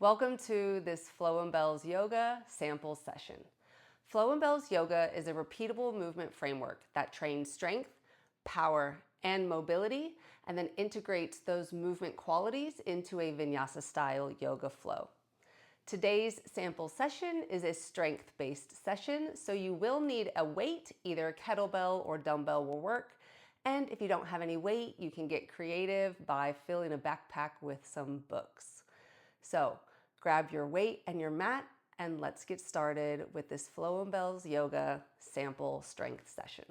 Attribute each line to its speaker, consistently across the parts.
Speaker 1: Welcome to this Flow and Bells Yoga sample session. Flow and Bells Yoga is a repeatable movement framework that trains strength, power, and mobility, and then integrates those movement qualities into a Vinyasa style yoga flow. Today's sample session is a strength-based session, so you will need a weight, either a kettlebell or dumbbell will work. And if you don't have any weight, you can get creative by filling a backpack with some books. So grab your weight and your mat and let's get started with this Flow and Bells Yoga sample strength session.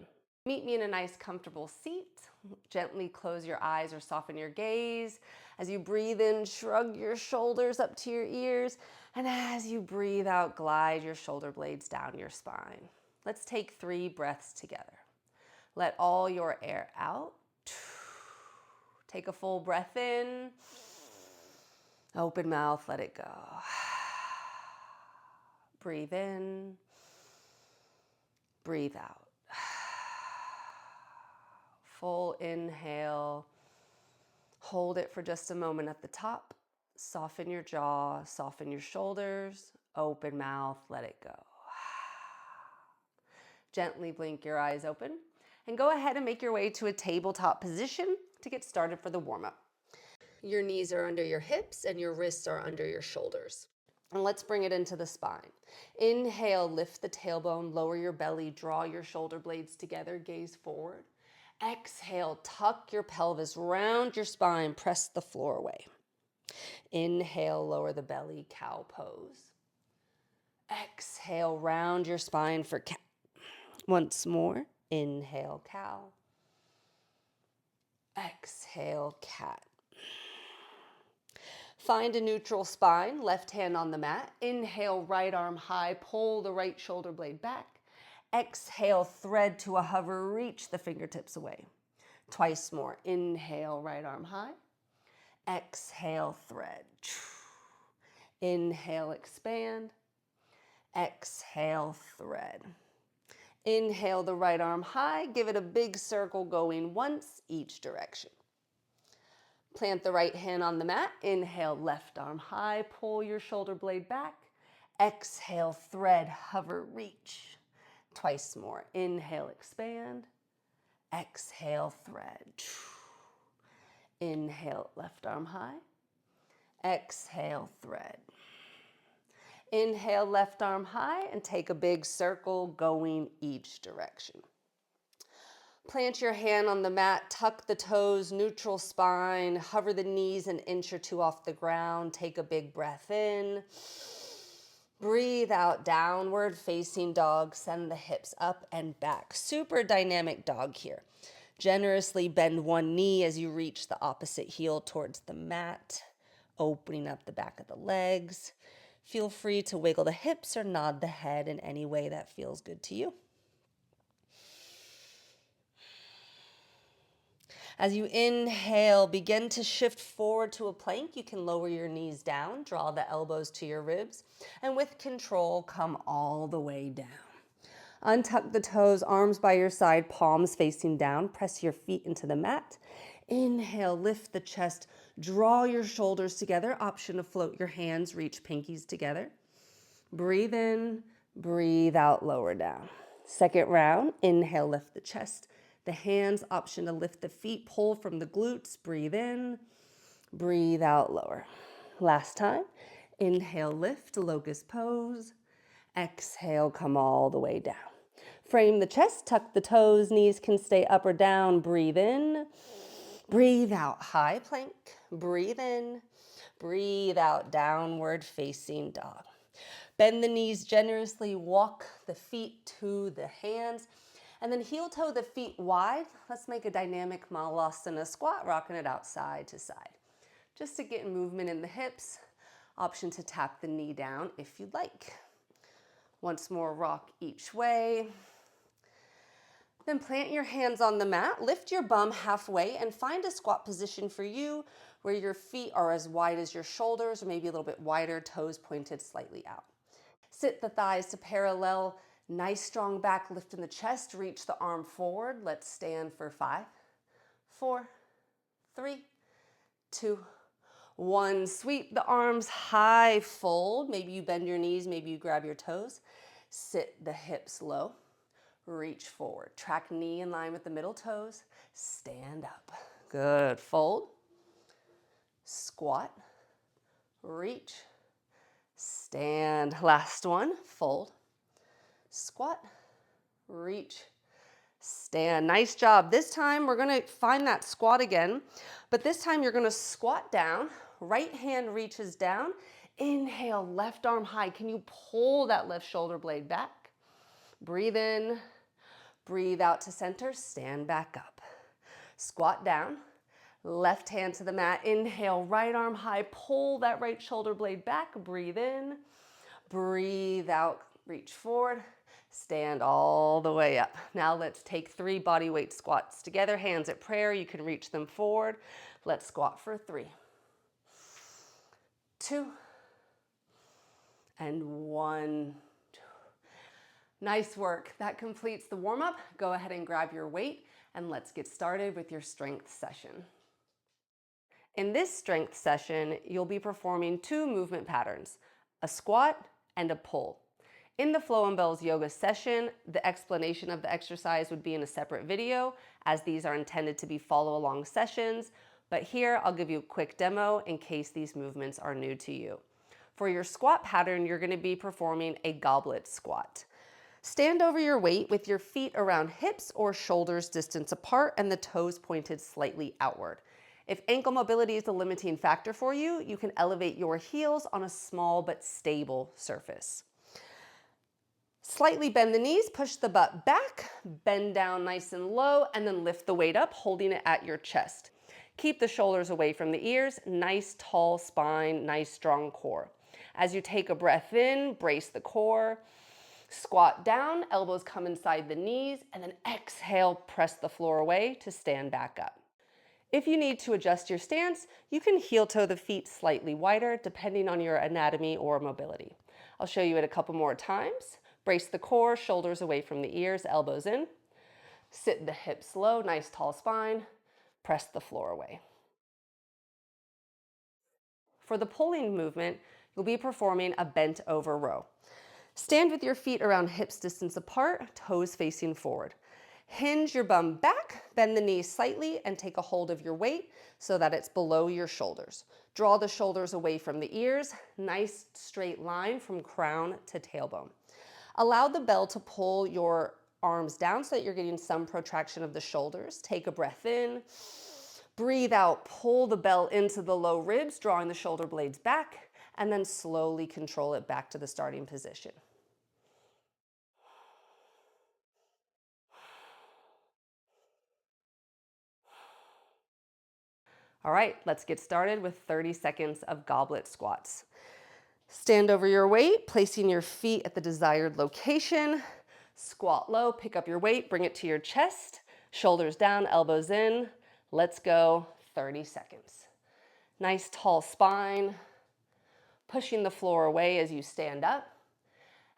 Speaker 1: Meet me in a nice comfortable seat. Gently close your eyes or soften your gaze. As you breathe in, shrug your shoulders up to your ears. And as you breathe out, glide your shoulder blades down your spine. Let's take 3 breaths together. Let all your air out. Take a full breath in. Open mouth, let it go. Breathe in. Breathe out. Full inhale. Hold it for just a moment at the top. Soften your jaw, soften your shoulders. Open mouth, let it go. Gently blink your eyes open and go ahead and make your way to a tabletop position to get started for the warm-up. Your knees are under your hips and your wrists are under your shoulders. And let's bring it into the spine. Inhale, lift the tailbone, lower your belly, draw your shoulder blades together, gaze forward. Exhale, tuck your pelvis, round your spine, press the floor away. Inhale, lower the belly, cow pose. Exhale, round your spine for cat. Once more, inhale, cow. Exhale, cat. Find a neutral spine, left hand on the mat. Inhale, right arm high, pull the right shoulder blade back. Exhale, thread to a hover, reach the fingertips away. Twice more. Inhale, right arm high. Exhale, thread. Inhale, expand. Exhale, thread. Inhale the right arm high, give it a big circle going once each direction. Plant the right hand on the mat. Inhale, left arm high, pull your shoulder blade back. Exhale, thread, hover, reach. Twice more. Inhale, expand. Exhale, thread. Inhale, left arm high. Exhale, thread. Inhale, left arm high and take a big circle going each direction. Plant your hand on the mat, tuck the toes, neutral spine, hover the knees an inch or 2 off the ground. Take a big breath in. Breathe out, downward facing dog. Send the hips up and back. Super dynamic dog here. Generously bend one knee as you reach the opposite heel towards the mat, opening up the back of the legs. Feel free to wiggle the hips or nod the head in any way that feels good to you. As you inhale, begin to shift forward to a plank. You can lower your knees down, draw the elbows to your ribs, and with control, come all the way down. Untuck the toes, arms by your side, palms facing down. Press your feet into the mat. Inhale, lift the chest, draw your shoulders together. Option to float your hands, reach pinkies together. Breathe in, breathe out, lower down. Second round, inhale, lift the chest. The hands, option to lift the feet, pull from the glutes. Breathe in, breathe out, lower. Last time, inhale, lift, locust pose. Exhale, come all the way down. Frame the chest, tuck the toes, knees can stay up or down. Breathe in, breathe out, high plank. Breathe in, breathe out, downward facing dog. Bend the knees generously, walk the feet to the hands, and then heel toe the feet wide. Let's make a dynamic malasana squat, rocking it out side to side. Just to get movement in the hips, option to tap the knee down if you'd like. Once more, rock each way. Then plant your hands on the mat, lift your bum halfway, and find a squat position for you where your feet are as wide as your shoulders, or maybe a little bit wider, toes pointed slightly out. Sit the thighs to parallel. Nice strong back, lift in the chest, reach the arm forward. Let's stand for 5, 4, 3, 2, 1, sweep the arms high, fold. Maybe you bend your knees, maybe you grab your toes. Sit the hips low, reach forward. Track knee in line with the middle toes. Stand up. Good. Fold, squat, reach, stand. Last one. Fold, squat, reach, stand. Nice job. This time we're going to find that squat again, but this time you're going to squat down. Right hand reaches down. Inhale, left arm high. Can you pull that left shoulder blade back? Breathe in, breathe out to center, stand back up. Squat down, left hand to the mat. Inhale, right arm high. Pull that right shoulder blade back. Breathe in, breathe out, reach forward. Stand all the way up. Now let's take 3 body weight squats together. Hands at prayer. You can reach them forward. Let's squat for 3, 2, and 1. Nice work. That completes the warm-up. Go ahead and grab your weight and let's get started with your strength session. In this strength session, you'll be performing 2 movement patterns, a squat and a pull. In the Flow and Bells yoga session, the explanation of the exercise would be in a separate video, as these are intended to be follow-along sessions, but here I'll give you a quick demo in case these movements are new to you. For your squat pattern, you're going to be performing a goblet squat. Stand over your weight with your feet around hips or shoulders distance apart and the toes pointed slightly outward. If ankle mobility is a limiting factor for you, you can elevate your heels on a small but stable surface. Slightly bend the knees, push the butt back, bend down nice and low, and then lift the weight up, holding it at your chest. Keep the shoulders away from the ears, nice tall spine, nice strong core. As you take a breath in, brace the core, squat down, elbows come inside the knees, and then exhale, press the floor away to stand back up. If you need to adjust your stance, you can heel toe the feet slightly wider depending on your anatomy or mobility. I'll show you it a couple more times. Brace the core, shoulders away from the ears, elbows in. Sit the hips low, nice tall spine. Press the floor away. For the pulling movement, you'll be performing a bent over row. Stand with your feet around hips distance apart, toes facing forward. Hinge your bum back, bend the knees slightly, and take a hold of your weight so that it's below your shoulders. Draw the shoulders away from the ears, nice straight line from crown to tailbone. Allow the bell to pull your arms down so that you're getting some protraction of the shoulders. Take a breath in, breathe out, pull the bell into the low ribs, drawing the shoulder blades back, and then slowly control it back to the starting position. All right, let's get started with 30 seconds of goblet squats. Stand over your weight, placing your feet at the desired location. Squat low, pick up your weight, bring it to your chest, shoulders down, elbows in. Let's go, 30 seconds. Nice tall spine, pushing the floor away as you stand up,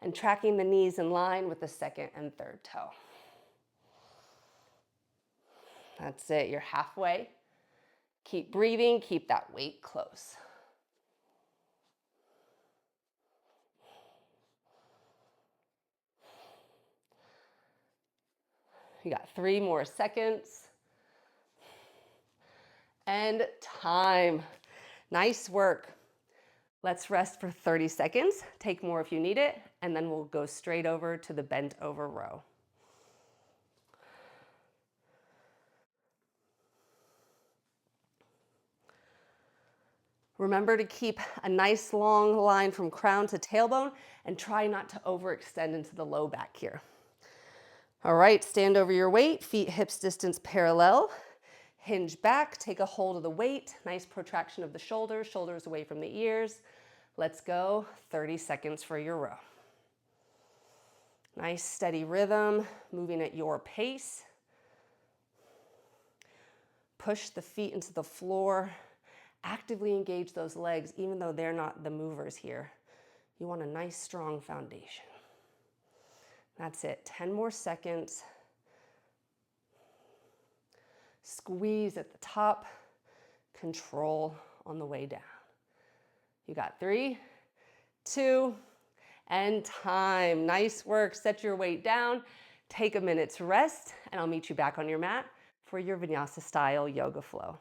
Speaker 1: and tracking the knees in line with the second and third toe. That's it, you're halfway. Keep breathing, keep that weight close. You got 3 more seconds. And time. Nice work. Let's rest for 30 seconds. Take more if you need it, and then we'll go straight over to the bent over row. Remember to keep a nice long line from crown to tailbone and try not to overextend into the low back here. All right, stand over your weight, feet hips distance parallel. Hinge back, take a hold of the weight, nice protraction of the shoulders, shoulders away from the ears. Let's go, 30 seconds for your row. Nice steady rhythm, moving at your pace. Push the feet into the floor. Actively engage those legs, even though they're not the movers here. You want a nice, strong foundation. That's it, 10 more seconds. Squeeze at the top, control on the way down. You got 3, 2, and time. Nice work. Set your weight down. Take a minute to rest, and I'll meet you back on your mat for your Vinyasa style yoga flow.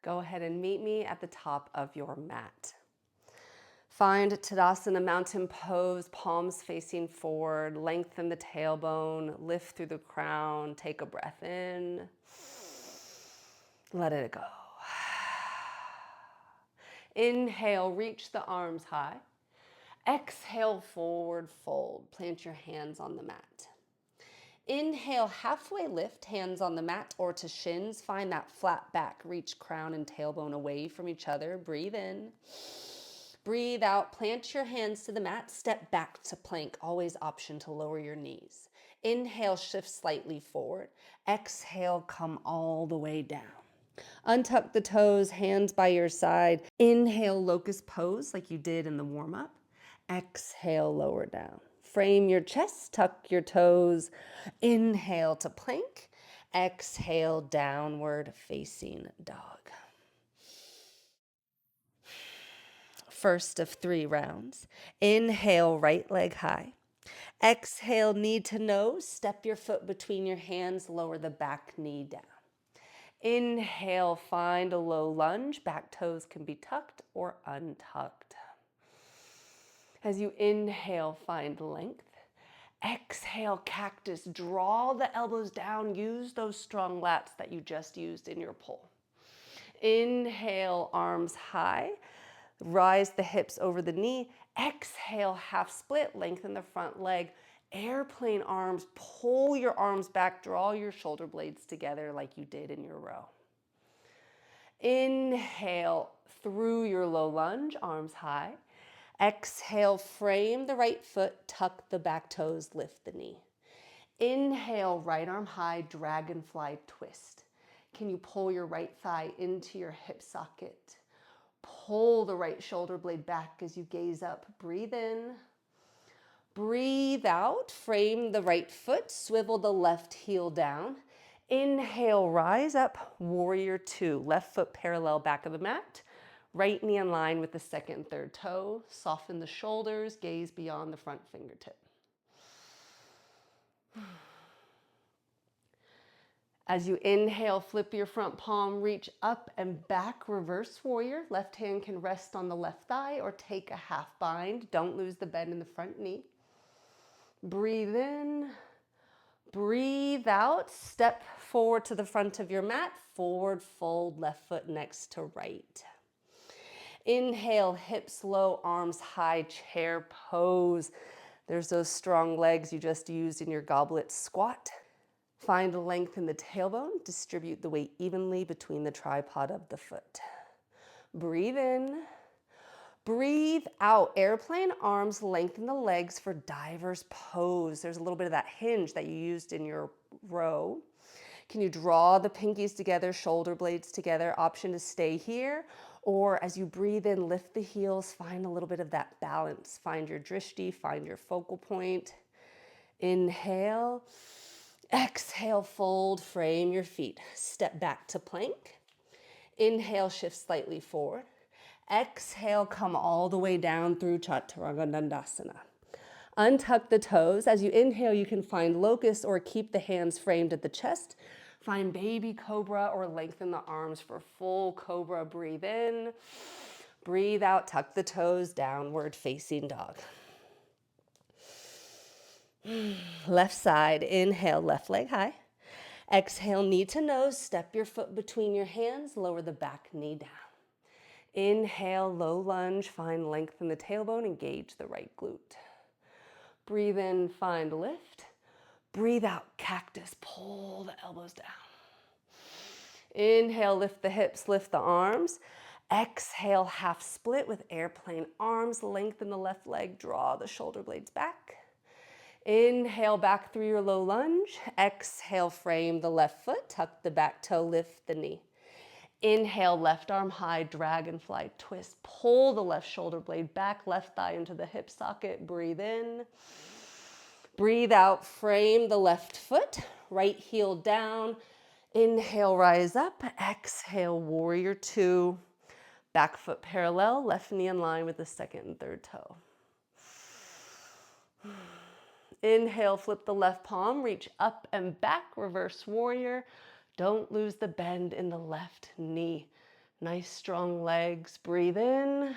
Speaker 1: Go ahead and meet me at the top of your mat. Find Tadasana mountain pose, palms facing forward, lengthen the tailbone, lift through the crown, take a breath in, let it go. Inhale, reach the arms high. Exhale, forward fold, plant your hands on the mat. Inhale, halfway lift, hands on the mat or to shins. Find that flat back, reach crown and tailbone away from each other. Breathe in. Breathe out, plant your hands to the mat, step back to plank, always option to lower your knees. Inhale, shift slightly forward. Exhale, come all the way down. Untuck the toes, hands by your side. Inhale, locust pose like you did in the warm-up. Exhale, lower down. Frame your chest, tuck your toes. Inhale to plank. Exhale, downward facing dog. First of 3 rounds. Inhale, right leg high. Exhale, knee to nose. Step your foot between your hands, lower the back knee down. Inhale, find a low lunge. Back toes can be tucked or untucked. As you inhale, find length. Exhale, cactus. Draw the elbows down. Use those strong lats that you just used in your pull. Inhale, arms high. Rise the hips over the knee. Exhale, half split. Lengthen the front leg. Airplane arms. Pull your arms back. Draw your shoulder blades together like you did in your row. Inhale through your low lunge, arms high. Exhale, frame the right foot, tuck the back toes, lift the knee. Inhale, right arm high, dragonfly twist. Can you pull your right thigh into your hip socket? Pull the right shoulder blade back as you gaze up. Breathe in. Breathe out. Frame the right foot. Swivel the left heel down. Inhale, rise up. Warrior 2. Left foot parallel back of the mat. Right knee in line with the second and third toe. Soften the shoulders. Gaze beyond the front fingertip. As you inhale, flip your front palm, reach up and back, reverse warrior. Left hand can rest on the left thigh or take a half bind. Don't lose the bend in the front knee. Breathe in, breathe out. Step forward to the front of your mat. Forward fold, left foot next to right. Inhale, hips low, arms high, chair pose. There's those strong legs you just used in your goblet squat. Find length in the tailbone. Distribute the weight evenly between the tripod of the foot. Breathe in. Breathe out. Airplane arms, lengthen the legs for diver's pose. There's a little bit of that hinge that you used in your row. Can you draw the pinkies together, shoulder blades together? Option to stay here. Or as you breathe in, lift the heels, find a little bit of that balance. Find your drishti, find your focal point. Inhale. Exhale, fold, frame your feet. Step back to plank. Inhale, shift slightly forward. Exhale, come all the way down through Chaturanga Dandasana. Untuck the toes. As you inhale, you can find locust or keep the hands framed at the chest Find baby cobra or lengthen the arms for full cobra. Breathe in. Breathe out. Tuck the toes. Downward facing dog. Left side. Inhale, left leg high. Exhale, knee to nose. Step your foot between your hands. Lower the back knee down. Inhale, low lunge. Find length in the tailbone. Engage the right glute. Breathe in, find lift. Breathe out, cactus. Pull the elbows down. Inhale, lift the hips, lift the arms. Exhale, half split with airplane arms. Lengthen the left leg, draw the shoulder blades back. Inhale, back through your low lunge. Exhale, frame the left foot, tuck the back toe, lift the knee. Inhale, left arm high, dragonfly twist. Pull the left shoulder blade back, left thigh into the hip socket. Breathe in. Breathe out, frame the left foot, right heel down. Inhale, rise up. Exhale, warrior two. Back foot parallel, left knee in line with the second and third toe. Inhale, flip the left palm, reach up and back, reverse warrior. Don't lose the bend in the left knee. Nice strong legs. Breathe in.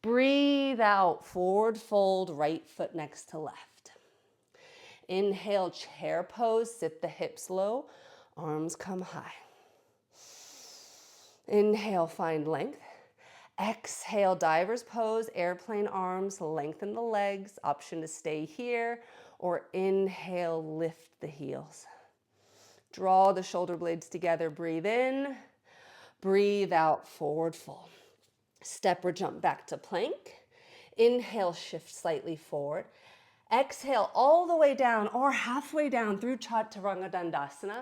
Speaker 1: Breathe out, forward fold, right foot next to left. Inhale, chair pose, sit the hips low, arms come high. Inhale, find length. Exhale, diver's pose, airplane arms, lengthen the legs, option to stay here, or inhale, lift the heels. Draw the shoulder blades together, breathe in, breathe out, forward fold. Step or jump back to plank. Inhale, shift slightly forward. Exhale all the way down or halfway down through Chaturanga Dandasana.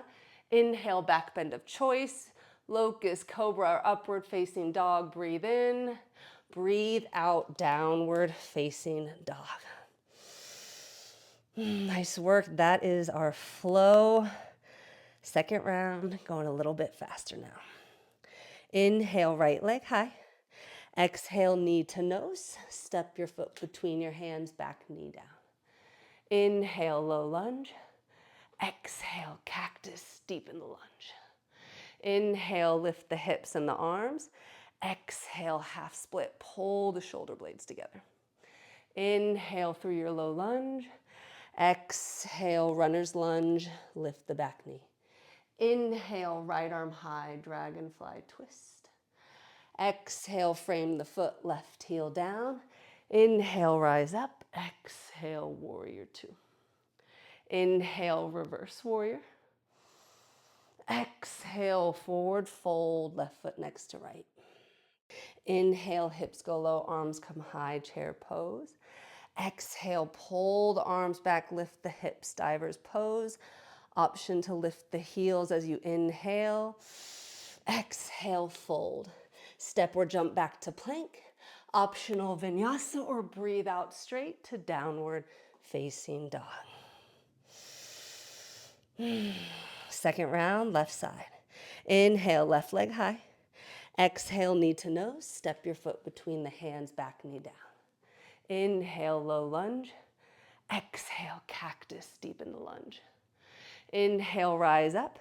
Speaker 1: Inhale, back bend of choice. Locust, cobra, or upward facing dog. Breathe in. Breathe out, downward facing dog. Nice work. That is our flow. Second round, going a little bit faster now. Inhale, right leg high. Exhale, knee to nose. Step your foot between your hands, back knee down. Inhale, low lunge. Exhale, cactus, deepen the lunge. Inhale, lift the hips and the arms. Exhale, half split, pull the shoulder blades together. Inhale through your low lunge. Exhale, runner's lunge, lift the back knee. Inhale, right arm high, dragonfly twist. Exhale, frame the foot, left heel down. Inhale, rise up. Exhale, warrior two. Inhale, reverse warrior. Exhale, forward fold, left foot next to right. Inhale, hips go low, arms come high, chair pose. Exhale, pull the arms back, lift the hips, diver's pose. Option to lift the heels as you inhale. Exhale, fold. Step or jump back to plank. Optional vinyasa or breathe out straight to downward facing dog. Second round, left side. Inhale, left leg high. Exhale, knee to nose. Step your foot between the hands, back knee down. Inhale, low lunge. Exhale, cactus, deepen the lunge. Inhale, rise up.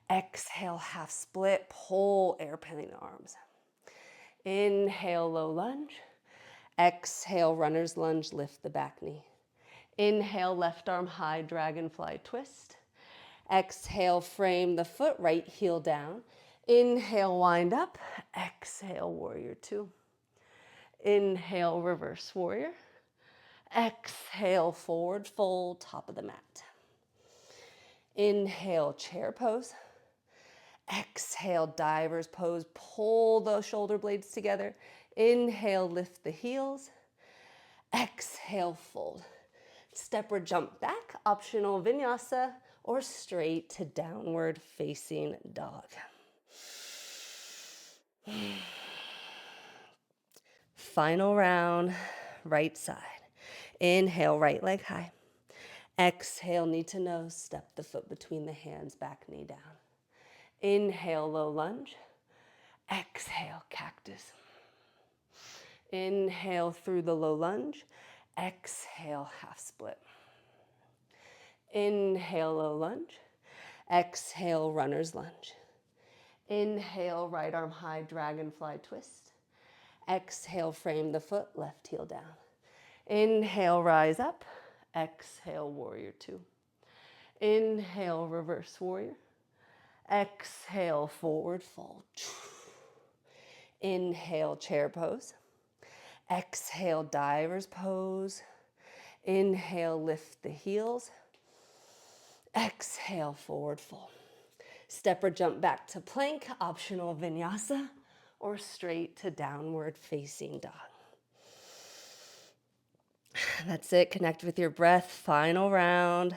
Speaker 1: Exhale, half split, pull airplane arms. Inhale, low lunge. Exhale, runner's lunge, lift the back knee. Inhale, left arm high, dragonfly twist. Exhale, frame the foot, right heel down. Inhale, wind up. Exhale, warrior two. Inhale, reverse warrior. Exhale, forward fold, top of the mat. Inhale, chair pose. Exhale, diver's pose. Pull the shoulder blades together. Inhale, lift the heels. Exhale, fold. Step or jump back, optional vinyasa, or straight to downward facing dog. Final round, right side. Inhale, right leg high. Exhale, knee to nose. Step the foot between the hands, back knee down. Inhale, low lunge. Exhale, cactus. Inhale through the low lunge. Exhale, half split. Inhale, low lunge. Exhale, runner's lunge. Inhale, right arm high, dragonfly twist. Exhale, frame the foot, left heel down. Inhale, rise up. Exhale, warrior two. Inhale, reverse warrior. Exhale, forward fold. Inhale, chair pose. Exhale, diver's pose. Inhale, lift the heels. Exhale, forward fold. Step or jump back to plank, optional vinyasa, or straight to downward facing dog. That's it. Connect with your breath. Final round.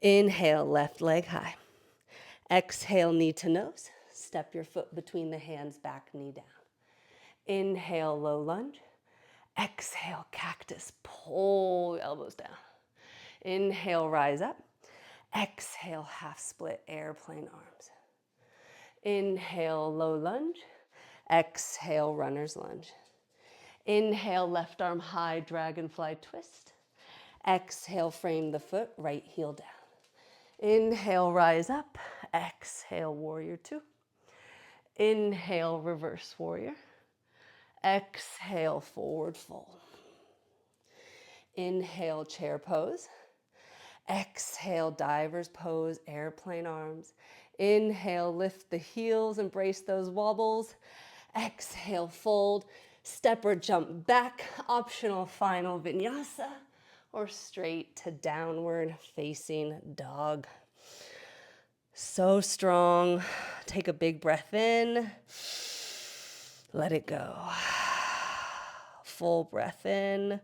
Speaker 1: Inhale, left leg high. Exhale, knee to nose. Step your foot between the hands, back knee down. Inhale, low lunge. Exhale, cactus. Pull the elbows down. Inhale, rise up. Exhale, half split, airplane arms. Inhale, low lunge. Exhale, runner's lunge. Inhale, left arm high, dragonfly twist. Exhale, frame the foot, right heel down. Inhale, rise up. Exhale, warrior two. Inhale, reverse warrior. Exhale, forward fold. Inhale, chair pose. Exhale, diver's pose, airplane arms. Inhale, lift the heels, embrace those wobbles. Exhale, fold, step or jump back, optional final vinyasa, or straight to downward facing dog. So strong. Take a big breath in. Let it go. Full breath in.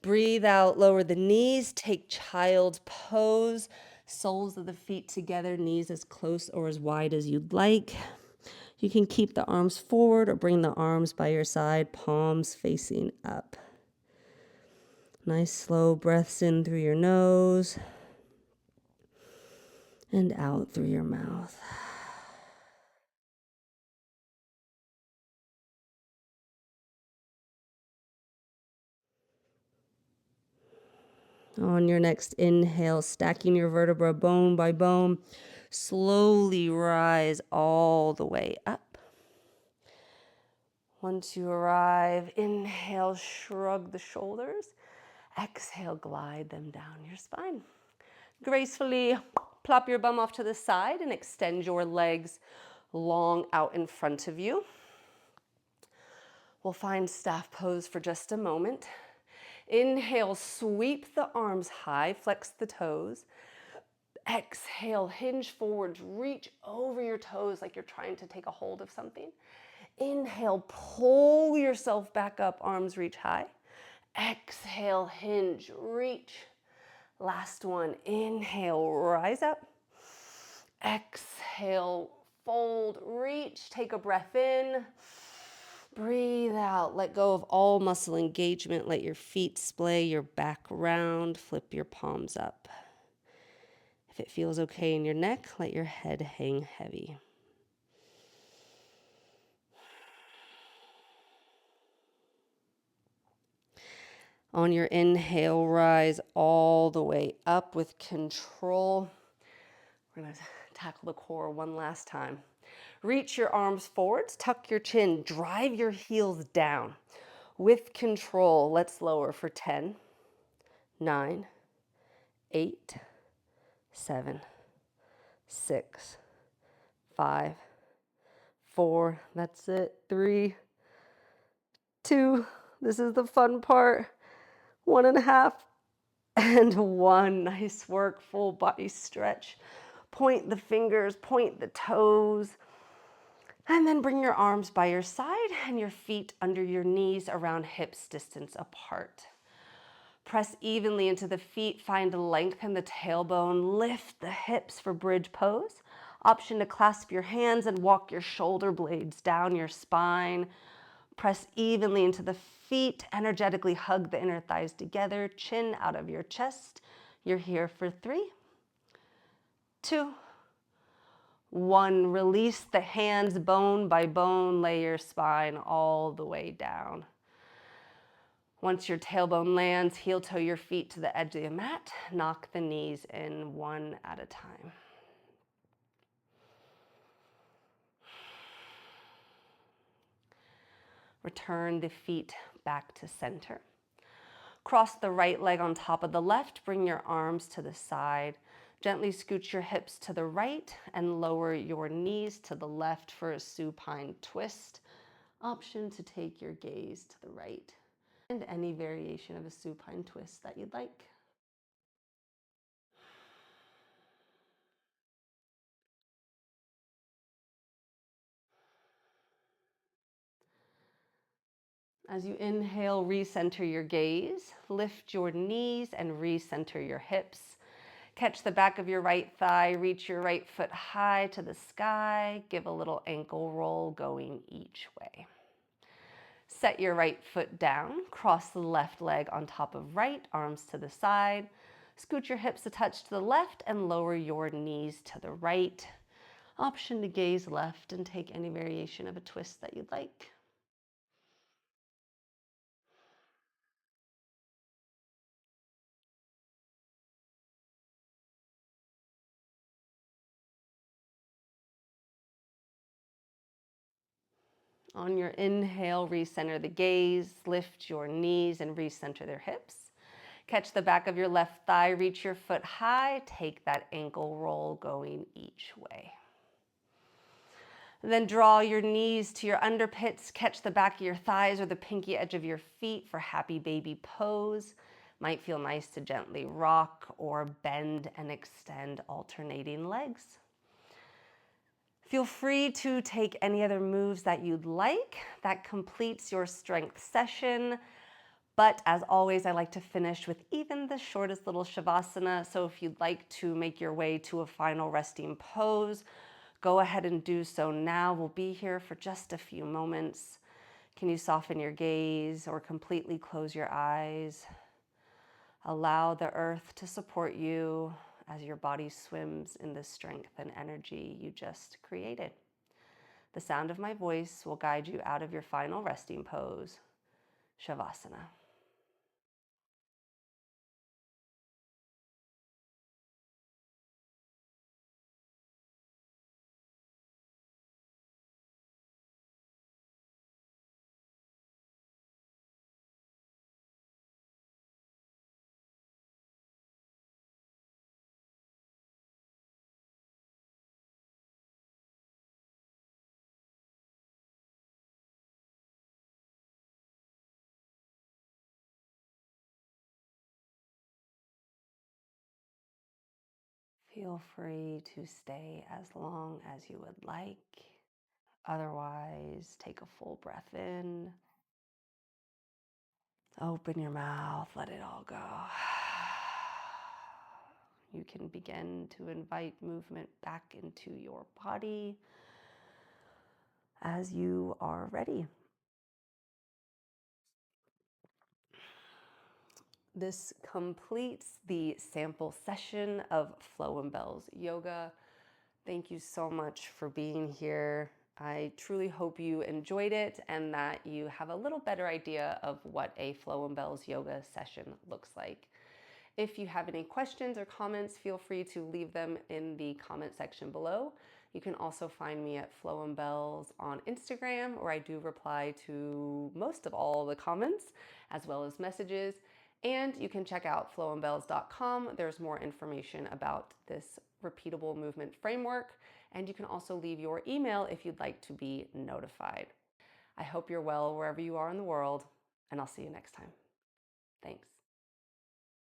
Speaker 1: Breathe out, lower the knees, take child's pose. Soles of the feet together, knees as close or as wide as you'd like. You can keep the arms forward or bring the arms by your side, palms facing up. Nice slow breaths in through your nose and out through your mouth. On your next inhale, stacking your vertebra bone by bone, slowly rise all the way up. Once you arrive, inhale, shrug the shoulders. Exhale, glide them down your spine. Gracefully plop your bum off to the side and extend your legs long out in front of you. We'll find staff pose for just a moment. Inhale, sweep the arms high, flex the toes. Exhale, hinge forwards, reach over your toes like you're trying to take a hold of something. Inhale, pull yourself back up, arms reach high. Exhale, hinge, reach. Last one, inhale, rise up. Exhale, fold, reach, take a breath in. Breathe out, let go of all muscle engagement. Let your feet splay your back round, flip your palms up. If it feels okay in your neck, let your head hang heavy. On your inhale, rise all the way up with control. We're gonna tackle the core one last time. Reach your arms forwards, tuck your chin, drive your heels down. With control, let's lower for 10, 9, 8, 7, 6, 5, 4, that's it, 3, 2, this is the fun part, 1.5, and 1. Nice work, full body stretch. Point the fingers, point the toes, and then bring your arms by your side and your feet under your knees around hips distance apart. Press evenly into the feet, find lengthen the tailbone, lift the hips for bridge pose. Option to clasp your hands and walk your shoulder blades down your spine. Press evenly into the feet, energetically hug the inner thighs together, chin out of your chest. You're here for 3, 2, 1, release the hands bone by bone, lay your spine all the way down. Once your tailbone lands, heel toe your feet to the edge of the mat. Knock the knees in one at a time. Return the feet back to center. Cross the right leg on top of the left. Bring your arms to the side. Gently scoot your hips to the right and lower your knees to the left for a supine twist. Option to take your gaze to the right and any variation of a supine twist that you'd like. As you inhale, recenter your gaze, lift your knees and recenter your hips. Catch the back of your right thigh, reach your right foot high to the sky, give a little ankle roll going each way. Set your right foot down, cross the left leg on top of right, arms to the side. Scoot your hips a touch to the left and lower your knees to the right. Option to gaze left and take any variation of a twist that you'd like. On your inhale, recenter the gaze, lift your knees and recenter their hips. Catch the back of your left thigh, reach your foot high, take that ankle roll going each way. Then draw your knees to your underpits, catch the back of your thighs or the pinky edge of your feet for happy baby pose. Might feel nice to gently rock or bend and extend alternating legs. Feel free to take any other moves that you'd like. That completes your strength session. But as always, I like to finish with even the shortest little Shavasana. So if you'd like to make your way to a final resting pose, go ahead and do so now. We'll be here for just a few moments. Can you soften your gaze or completely close your eyes? Allow the earth to support you as your body swims in the strength and energy you just created. The sound of my voice will guide you out of your final resting pose, Shavasana. Feel free to stay as long as you would like. Otherwise, take a full breath in. Open your mouth, let it all go. You can begin to invite movement back into your body as you are ready. This completes the sample session of Flow and Bells Yoga. Thank you so much for being here. I truly hope you enjoyed it and that you have a little better idea of what a Flow and Bells yoga session looks like. If you have any questions or comments, feel free to leave them in the comment section below. You can also find me at Flow and Bells on Instagram, where I do reply to most of all the comments as well as messages. And you can check out flowandbells.com. There's more information about this repeatable movement framework. And you can also leave your email if you'd like to be notified. I hope you're well wherever you are in the world, and I'll see you next time. Thanks.